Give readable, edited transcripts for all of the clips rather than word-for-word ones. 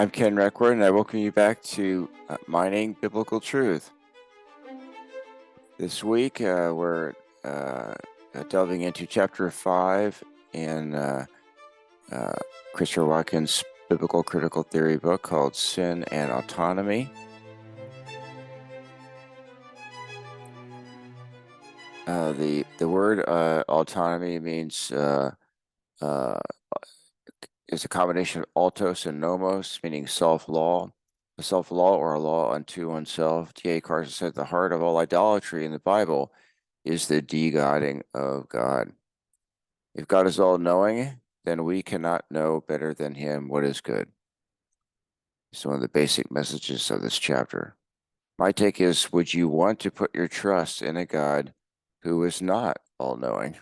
I'm Ken Reckwood, and I welcome you back to Mining Biblical Truth. This week, we're delving into Chapter 5 in Christopher Watkins' biblical critical theory book called Sin and Autonomy. The word autonomy means is a combination of autos and nomos, meaning self-law. A self-law or a law unto oneself. D.A. Carson said the heart of all idolatry in the Bible is the de-godding of God. If God is all-knowing, then we cannot know better than him what is good. It's one of the basic messages of this chapter. My take is, would you want to put your trust in a God who is not all-knowing?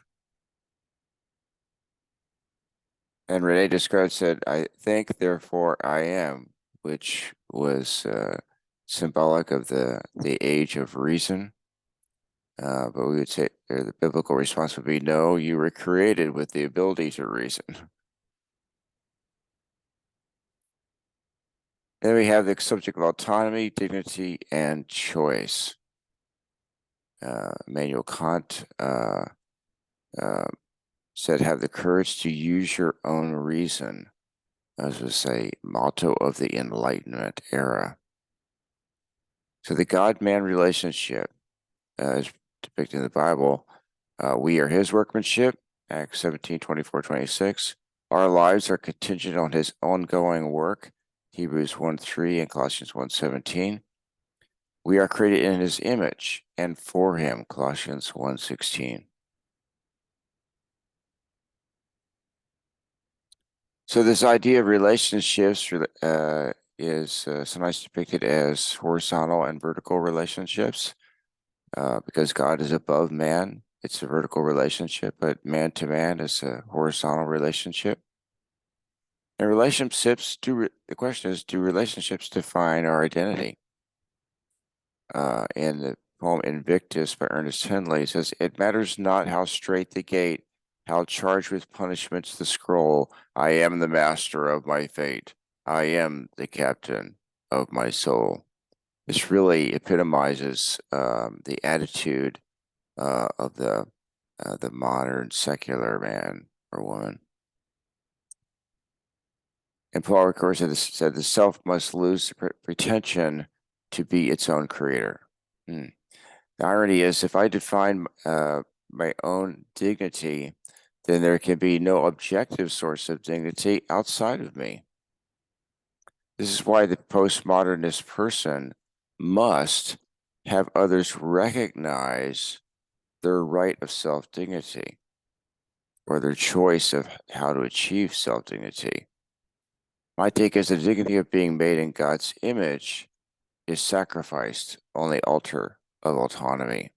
And Rene Descartes said, I think, therefore I am, which was symbolic of the age of reason. But we would say, or the biblical response would be, no, you were created with the ability to reason. Then we have the subject of autonomy, dignity, and choice. Immanuel Kant said, have the courage to use your own reason. As was a motto of the Enlightenment era. So the God-man relationship is depicted in the Bible. We are his workmanship, Acts 17:24-26. Our lives are contingent on his ongoing work, Hebrews 1:3 and Colossians 1:17. We are created in his image and for him, Colossians 1:16. So this idea of relationships is sometimes depicted as horizontal and vertical relationships. Because God is above man, it's a vertical relationship, but man to man is a horizontal relationship. And relationships, the question is, do relationships define our identity? In the poem Invictus by Ernest Henley, it says, it matters not how straight the gate, how charged with punishments the scroll. I am the master of my fate. I am the captain of my soul. This really epitomizes the attitude of the modern secular man or woman. And Paul, of course, said the self must lose the pretension to be its own creator. The irony is, if I define my own dignity, then there can be no objective source of dignity outside of me. This is why the postmodernist person must have others recognize their right of self-dignity or their choice of how to achieve self-dignity. My take is the dignity of being made in God's image is sacrificed on the altar of autonomy.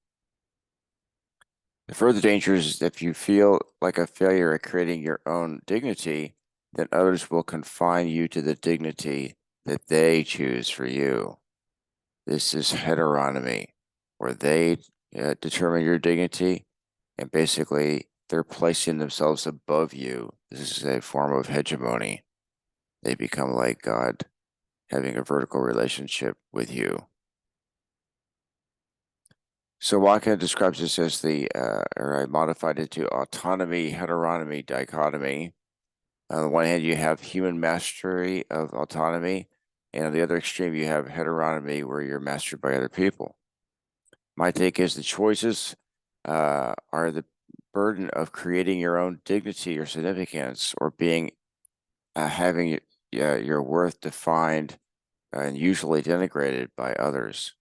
The further danger is if you feel like a failure at creating your own dignity, then others will confine you to the dignity that they choose for you. This is heterotomy, where they determine your dignity, and basically they're placing themselves above you. This is a form of hegemony. They become like God, having a vertical relationship with you. So Watkins describes this as or I modified it to autonomy, heteronomy, dichotomy. On the one hand, you have human mastery of autonomy, and on the other extreme, you have heteronomy, where you're mastered by other people. My take is the choices are the burden of creating your own dignity or significance, or having your worth defined and usually denigrated by others.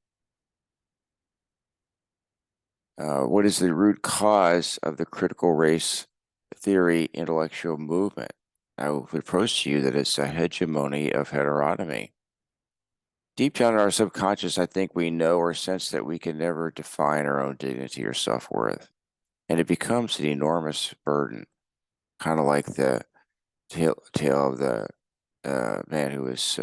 What is the root cause of the critical race theory intellectual movement? I would propose to you that it's a hegemony of heterotomy. Deep down in our subconscious, I think we know or sense that we can never define our own dignity or self-worth. And it becomes an enormous burden, kind of like the tale of the man who was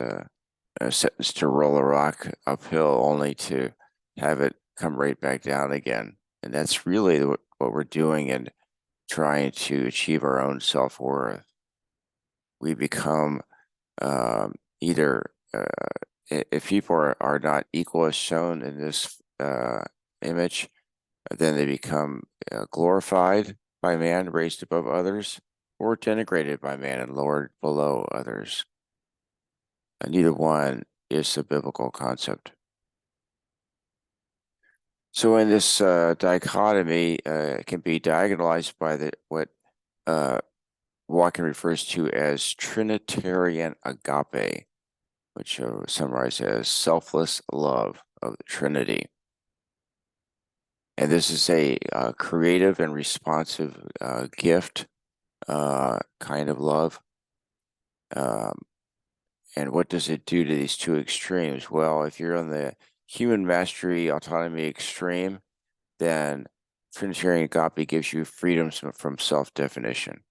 sentenced to roll a rock uphill only to have it come right back down again. And that's really what we're doing in trying to achieve our own self-worth. We become either if people are not equal as shown in this image, then they become glorified by man, raised above others, or denigrated by man and lowered below others. And neither one is a biblical concept. So in this dichotomy, it can be diagonalized by what Walken refers to as Trinitarian agape, which summarized as selfless love of the Trinity. And this is a creative and responsive gift kind of love. And what does it do to these two extremes? Well, if you're on the human mastery autonomy extreme, then Trinitarian agape gives you freedoms from self-definition.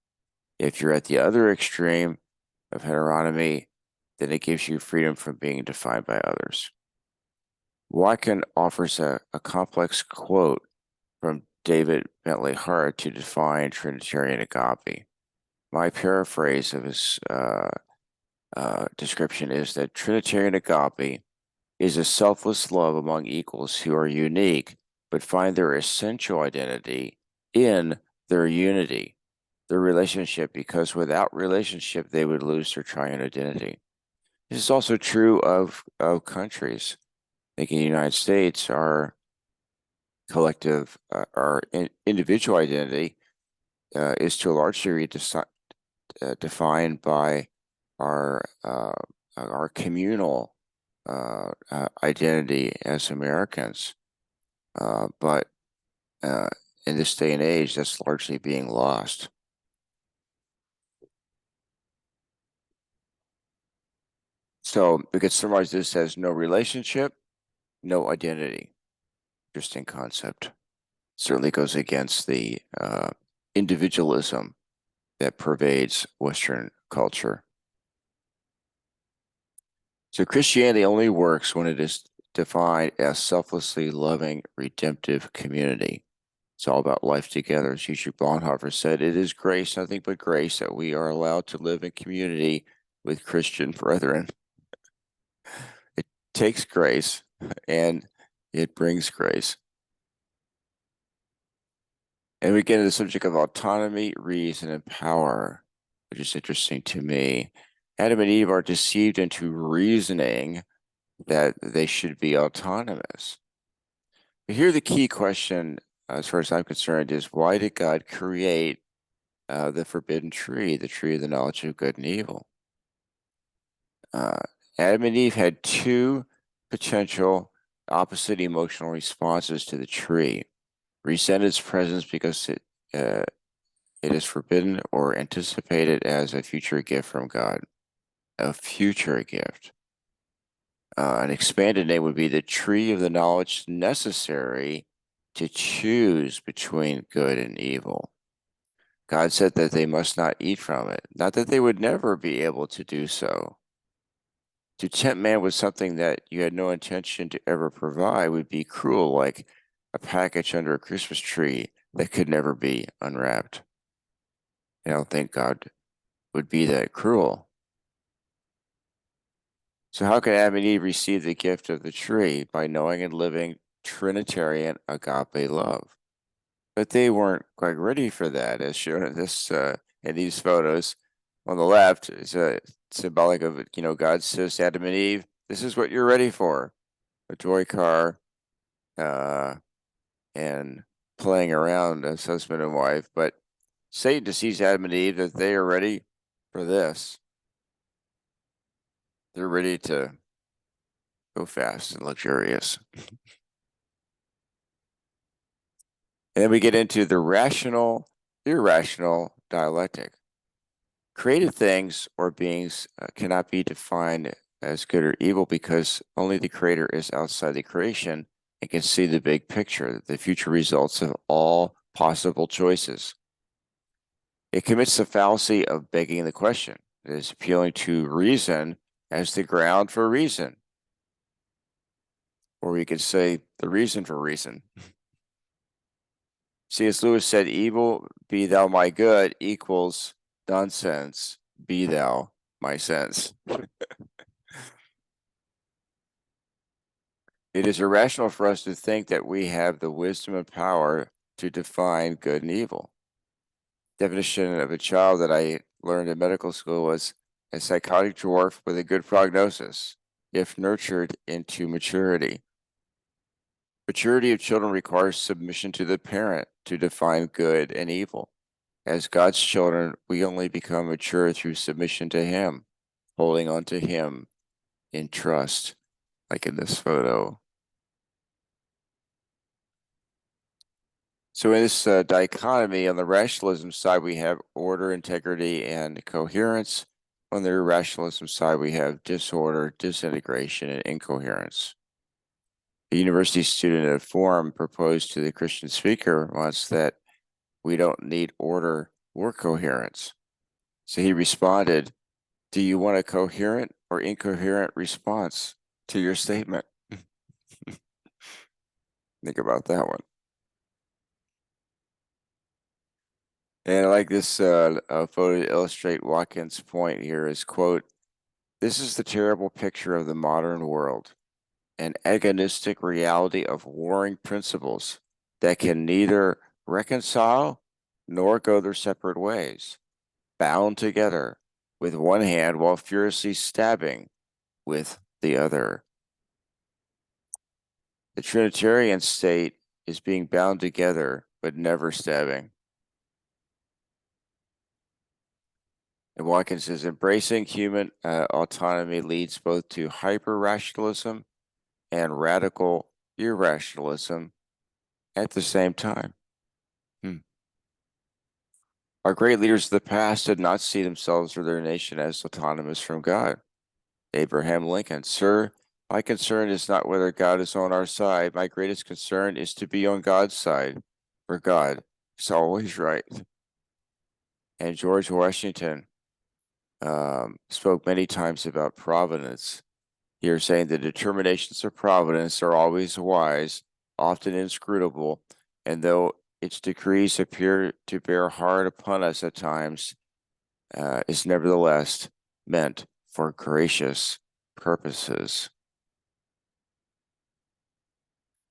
If you're at the other extreme of heterotomy, then it gives you freedom from being defined by others. Watkin offers a complex quote from David Bentley Hart to define Trinitarian agape. My paraphrase of his description is that Trinitarian agape is a selfless love among equals who are unique but find their essential identity in their unity, their relationship, because without relationship, they would lose their triune identity. This is also true of countries. I think in the United States, our collective, individual identity is to a large degree defined by our communal identity as Americans. But in this day and age, that's largely being lost. So we could summarize this as no relationship, no identity. Interesting concept. Certainly goes against the individualism that pervades Western culture. So Christianity only works when it is defined as selflessly loving, redemptive community. It's all about life together. As Dietrich Bonhoeffer said, it is grace, nothing but grace, that we are allowed to live in community with Christian brethren. It takes grace and it brings grace. And we get into the subject of autonomy, reason, and power, which is interesting to me. Adam and Eve are deceived into reasoning that they should be autonomous. But here the key question, as far as I'm concerned, is why did God create the forbidden tree, the tree of the knowledge of good and evil? Adam and Eve had two potential opposite emotional responses to the tree. Resent its presence because it is forbidden, or anticipate it as a future gift from God. A future gift. An expanded name would be the tree of the knowledge necessary to choose between good and evil. God said that they must not eat from it, not that they would never be able to do so. To tempt man with something that you had no intention to ever provide would be cruel, like a package under a Christmas tree that could never be unwrapped. I don't think God would be that cruel. So how could Adam and Eve receive the gift of the tree? By knowing and living Trinitarian agape love. But they weren't quite ready for that, as shown in this in these photos. On the left is a symbolic of, God says to Adam and Eve, "This is what you're ready for: a toy car, and playing around as husband and wife." But Satan deceives Adam and Eve that they are ready for this. They're ready to go fast and luxurious. And then we get into the rational, irrational dialectic. Created things or beings cannot be defined as good or evil because only the creator is outside the creation and can see the big picture, the future results of all possible choices. It commits the fallacy of begging the question. It is appealing to reason as the ground for reason. Or we could say the reason for reason. C.S. Lewis said, "Evil, be thou my good," equals nonsense, be thou my sense. It is irrational for us to think that we have the wisdom and power to define good and evil. Definition of a child that I learned in medical school was a psychotic dwarf with a good prognosis, if nurtured into maturity. Maturity of children requires submission to the parent to define good and evil. As God's children, we only become mature through submission to Him, holding on to Him in trust, like in this photo. So in this dichotomy, on the rationalism side, we have order, integrity, and coherence. On the irrationalism side, we have disorder, disintegration, and incoherence. A university student at a forum proposed to the Christian speaker once that we don't need order or coherence. So he responded, "Do you want a coherent or incoherent response to your statement?" Think about that one. And I like this photo to illustrate Watkins' point here is, quote, "This is the terrible picture of the modern world, an agonistic reality of warring principles that can neither reconcile nor go their separate ways, bound together with one hand while furiously stabbing with the other. The Trinitarian state is being bound together but never stabbing." And Watkins says, embracing human autonomy leads both to hyper-rationalism and radical irrationalism at the same time. Our great leaders of the past did not see themselves or their nation as autonomous from God. Abraham Lincoln, "Sir, my concern is not whether God is on our side. My greatest concern is to be on God's side, for God is always right." And George Washington spoke many times about providence. Here saying the determinations of providence are always wise, often inscrutable, and though its decrees appear to bear hard upon us at times, is nevertheless meant for gracious purposes.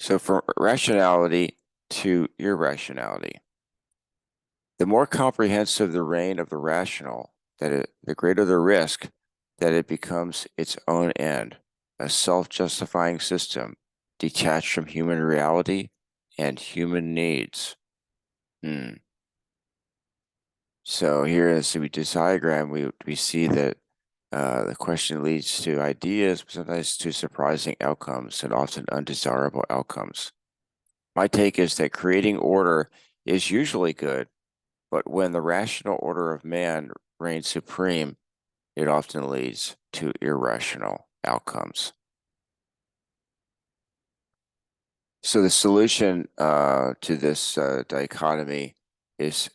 So from rationality to irrationality. The more comprehensive the reign of the rational, the greater the risk that it becomes its own end, a self-justifying system detached from human reality and human needs. So here in this diagram, we see that the question leads to ideas, but sometimes to surprising outcomes and often undesirable outcomes. My take is that creating order is usually good, but when the rational order of man reigns supreme, it often leads to irrational outcomes. So the solution to this dichotomy is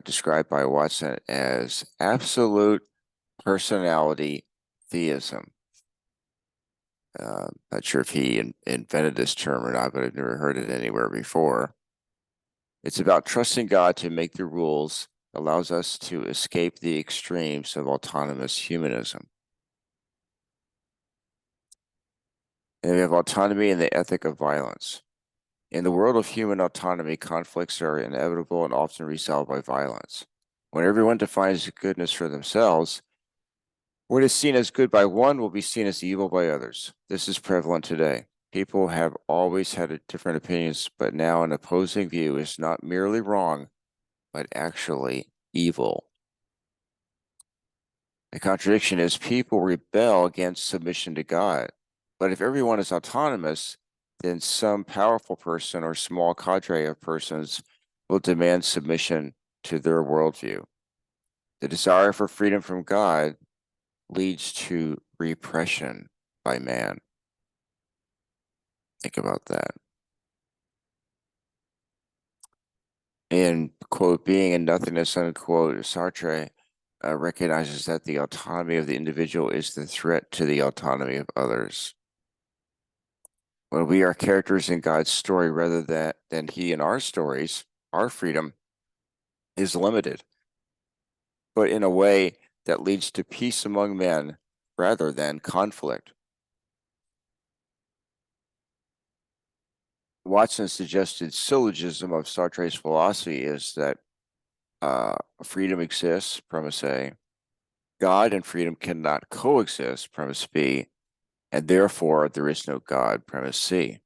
described by Watson as absolute personality theism. Not sure if he invented this term or not, but I've never heard it anywhere before. It's about trusting God to make the rules, allows us to escape the extremes of autonomous humanism. And we have autonomy and the ethic of violence. In the world of human autonomy, conflicts are inevitable and often resolved by violence. When everyone defines goodness for themselves, what is seen as good by one will be seen as evil by others. This is prevalent today. People have always had different opinions, but now an opposing view is not merely wrong, but actually evil. The contradiction is people rebel against submission to God. But if everyone is autonomous, then some powerful person or small cadre of persons will demand submission to their worldview. The desire for freedom from God leads to repression by man. Think about that. In, quote, Being and Nothingness, unquote, Sartre recognizes that the autonomy of the individual is the threat to the autonomy of others. When we are characters in God's story rather than He in our stories, our freedom is limited, but in a way that leads to peace among men rather than conflict. Watson's suggested syllogism of Sartre's philosophy is that freedom exists, premise A. God and freedom cannot coexist, premise B, and therefore there is no God, premise C.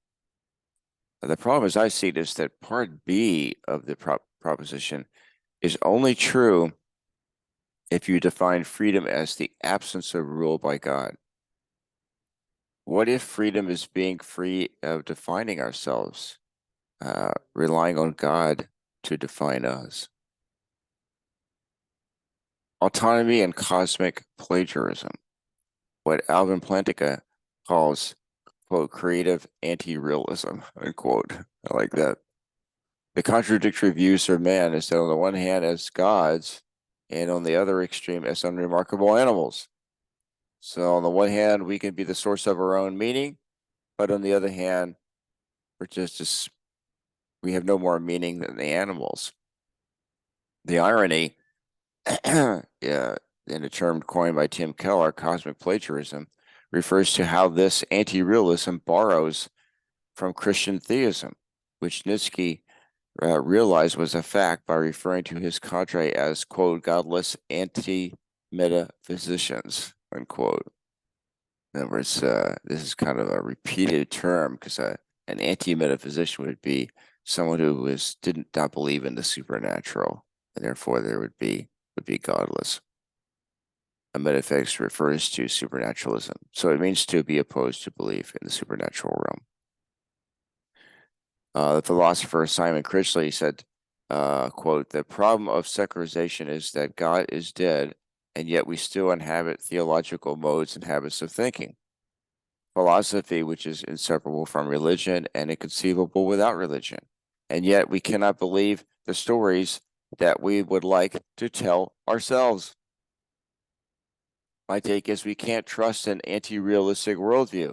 The problem, as I see it, is that part B of the proposition is only true if you define freedom as the absence of rule by God. What if freedom is being free of defining ourselves, relying on God to define us? Autonomy and cosmic plagiarism, what Alvin Plantinga calls, quote, creative anti-realism, unquote. I like that. The contradictory views of man is that on the one hand as gods, and on the other extreme as unremarkable animals. So on the one hand, we can be the source of our own meaning, but on the other hand, we have no more meaning than the animals. The irony, yeah, in a term coined by Tim Keller, cosmic plagiarism, refers to how this anti-realism borrows from Christian theism, which Nietzsche realized was a fact by referring to his cadre as, quote, godless anti-metaphysicians, unquote. In other words, this is kind of a repeated term because an anti-metaphysician would be someone who did not believe in the supernatural, and therefore there would be godless. A metaphysics refers to supernaturalism, so it means to be opposed to belief in the supernatural realm. The philosopher Simon Critchley said, quote, the problem of secularization is that God is dead, and yet we still inhabit theological modes and habits of thinking. Philosophy, which is inseparable from religion and inconceivable without religion. And yet we cannot believe the stories that we would like to tell ourselves. My take is we can't trust an anti-realistic worldview,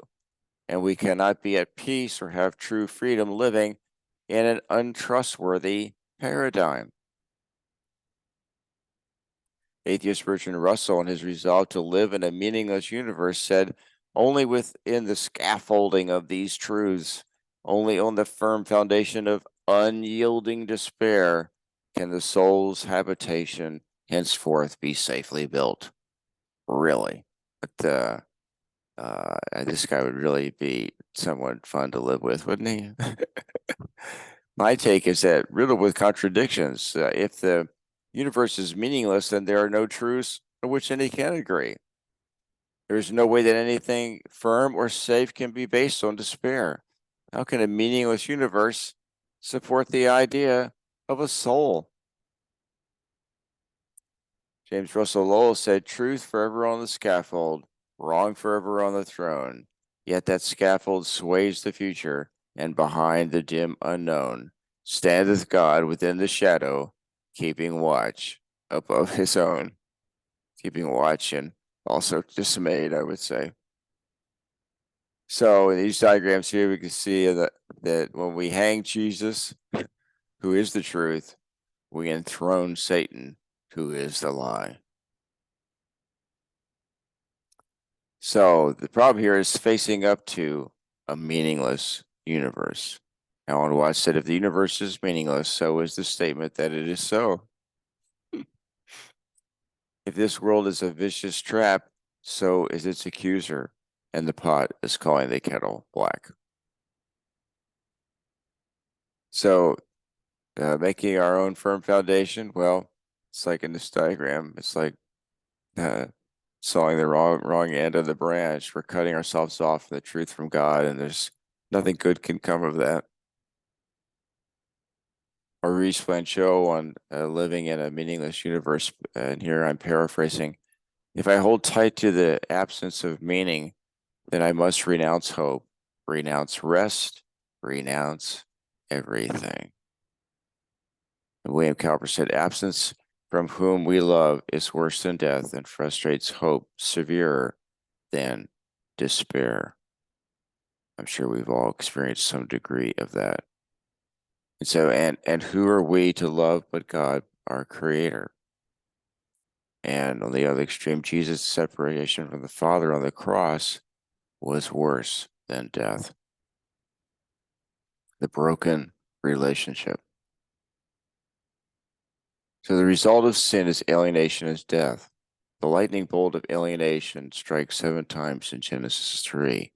and we cannot be at peace or have true freedom living in an untrustworthy paradigm. Atheist Bertrand Russell, in his resolve to live in a meaningless universe, said, only within the scaffolding of these truths, only on the firm foundation of unyielding despair, can the soul's habitation henceforth be safely built. Really. But this guy would really be somewhat fun to live with, wouldn't he? My take is that riddled with contradictions. If the universe is meaningless, then there are no truths on which any can agree. There is no way that anything firm or safe can be based on despair. How can a meaningless universe support the idea of a soul? James Russell Lowell said, truth forever on the scaffold, wrong forever on the throne. Yet that scaffold sways the future, and behind the dim unknown standeth God within the shadow, keeping watch above his own. Keeping watch and also dismayed, I would say. So in these diagrams here, we can see that when we hang Jesus, who is the truth, we enthrone Satan, who is the lie. So the problem here is facing up to a meaningless universe. Alan Watts said, if the universe is meaningless, so is the statement that it is so. If this world is a vicious trap, so is its accuser, and the pot is calling the kettle black. So making our own firm foundation, well, it's like in this diagram, it's like sawing the wrong end of the branch. We're cutting ourselves off from the truth from God, and there's nothing good can come of that. Maurice Blanchot on living in a meaningless universe, and here I'm paraphrasing. If I hold tight to the absence of meaning, then I must renounce hope, renounce rest, renounce everything. And William Cowper said, absence from whom we love is worse than death and frustrates hope severer than despair. I'm sure we've all experienced some degree of that. And so, and who are we to love but God, our Creator? And on the other extreme, Jesus' separation from the Father on the cross was worse than death. the broken relationship. So the result of sin is alienation, is death. The lightning bolt of alienation strikes 7 times in Genesis 3.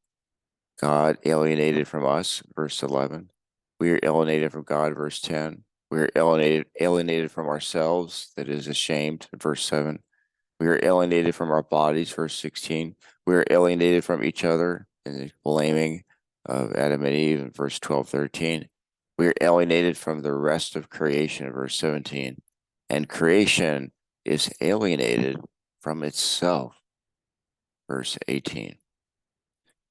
God alienated from us, verse 11. We are alienated from God, verse 10. We are alienated from ourselves, that is ashamed, verse 7. We are alienated from our bodies, verse 16. We are alienated from each other, in the blaming of Adam and Eve, in verse 12, 13. We are alienated from the rest of creation, in verse 17. And creation is alienated from itself, verse 18.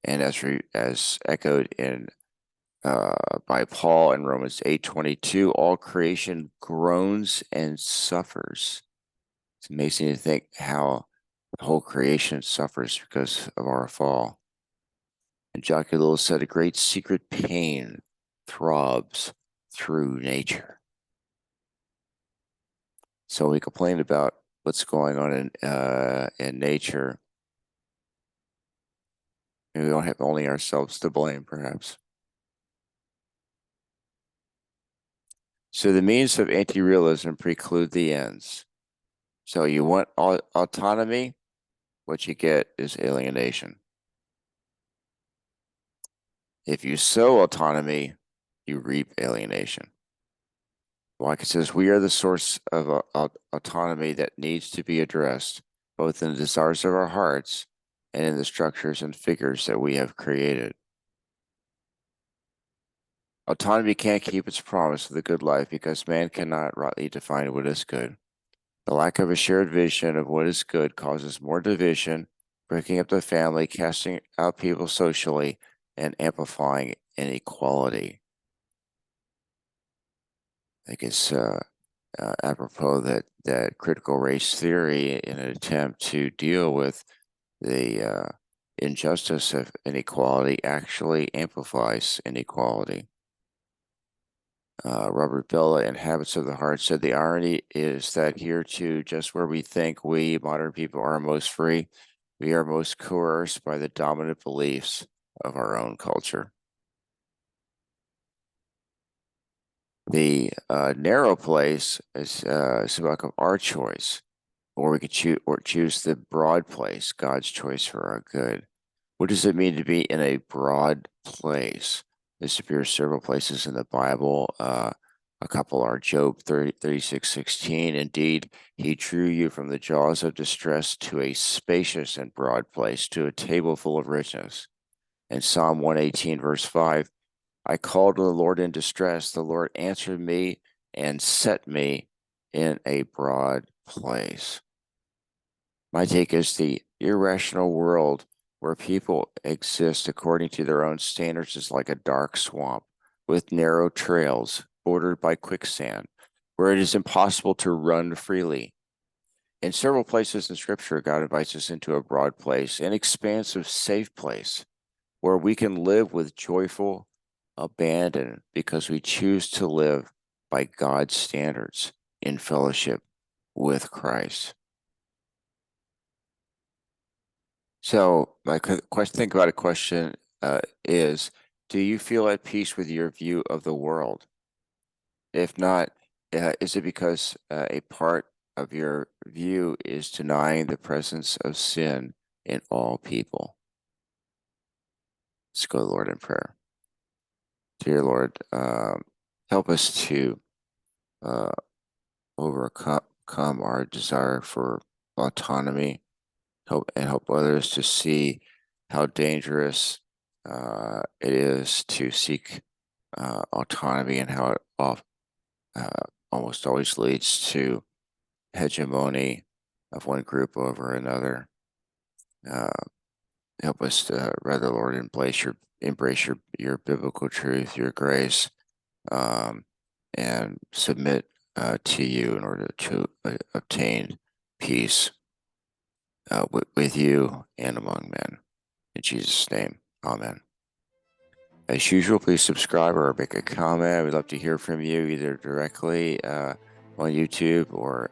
And as echoed in by Paul in Romans 8:22, all creation groans and suffers. It's amazing to think how the whole creation suffers because of our fall. And Jacques Ellul said, a great secret pain throbs through nature. So we complain about what's going on in nature. And we don't have only ourselves to blame, perhaps. So the means of anti-realism preclude the ends. So you want autonomy, what you get is alienation. If you sow autonomy, you reap alienation. Like it says, we are the source of autonomy that needs to be addressed, both in the desires of our hearts and in the structures and figures that we have created. Autonomy can't keep its promise of the good life because man cannot rightly define what is good. The lack of a shared vision of what is good causes more division, breaking up the family, casting out people socially, and amplifying inequality. I think it's apropos that critical race theory, in an attempt to deal with the injustice of inequality, actually amplifies inequality. Robert Bella in Habits of the Heart said, the irony is that here too, just where we think we modern people are most free, we are most coerced by the dominant beliefs of our own culture. The narrow place is symbolic of our choice, or we could choose the broad place, God's choice for our good. What does it mean to be in a broad place? This appears several places in the Bible. A couple are Job 36:16. Indeed, he drew you from the jaws of distress to a spacious and broad place, to a table full of richness. And Psalm 118, verse 5, I called to the Lord in distress. The Lord answered me and set me in a broad place. My take is the irrational world where people exist according to their own standards is like a dark swamp with narrow trails bordered by quicksand, where it is impossible to run freely. In several places in Scripture, God invites us into a broad place, an expansive, safe place, where we can live with joyful abandon because we choose to live by God's standards in fellowship with Christ. So my question, think about a question is, do you feel at peace with your view of the world? If not, is it because a part of your view is denying the presence of sin in all people? Let's go to the Lord in prayer. Dear Lord, help us to overcome our desire for autonomy, help others to see how dangerous it is to seek autonomy, and how it almost always leads to hegemony of one group over another. Help us to rather, Lord, embrace your biblical truth, your grace, and submit to you in order to obtain peace with you and among men. In Jesus' name, amen. As usual, please subscribe or make a comment. We'd love to hear from you either directly on YouTube or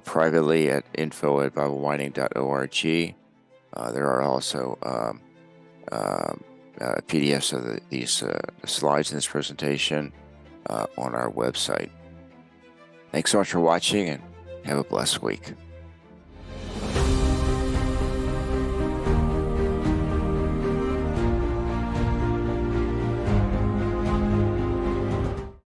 privately at info@biblemining.org. There are also PDFs of these slides in this presentation on our website. Thanks so much for watching, and have a blessed week.